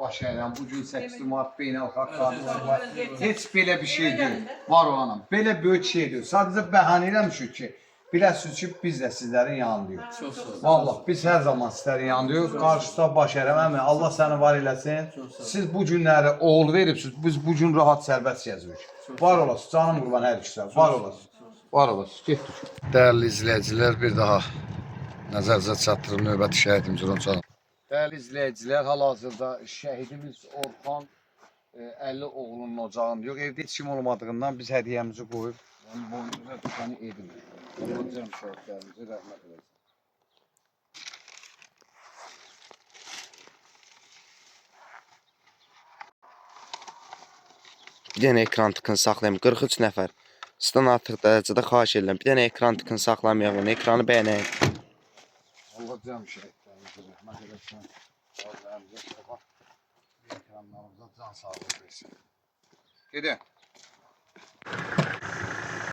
baş əyirəm. Bugün 8 Mart beynəlxalq qadınlar var. Heç belə bir şey deyil. Var olanam. Belə böyük şey deyil. Sadəcə bəhanə eləmişik ki, biləsiniz ki, biz də sizlərin yanındayıq. Vallahi biz hər zaman sizlərin yanındayıq. Qarşıda baş əyirəm. Əmin, Allah səni var eləsin. Siz bu günləri oğul veribsiniz. Biz bu gün rahat sərbəst gəzirik. Var olasınız. Canım qurban hər ikisi. Var olasınız. Var olasınız. Getdik. Dəyərli izləyicilər, bir daha nəzərinizə çatdırım növbəti şəhidimiz Ronçanov. Dəyərli izləyicilər, hal-hazırda şəhidimiz Orxan Əlioğlunun ocağında yox. Evdə heç kim olmadığından biz hədiyyəmizi qoyub onun boynuna düşəni edirik. Ondan şəhidlərimizi rəhmət edəsin. Bir dənə ekran tıkın saxlayın. 43 nəfər. Sizdən artıq dərəcədə xahiş edirəm. Bir dənə ekran tıkın saxlamayın. Ekranı bəyənəyin. Allah cəm şəhidlərimizi rəhmət edəsin. Bazılarımıza şəfa, ekranlarımıza can sağlığı versin. Gedin.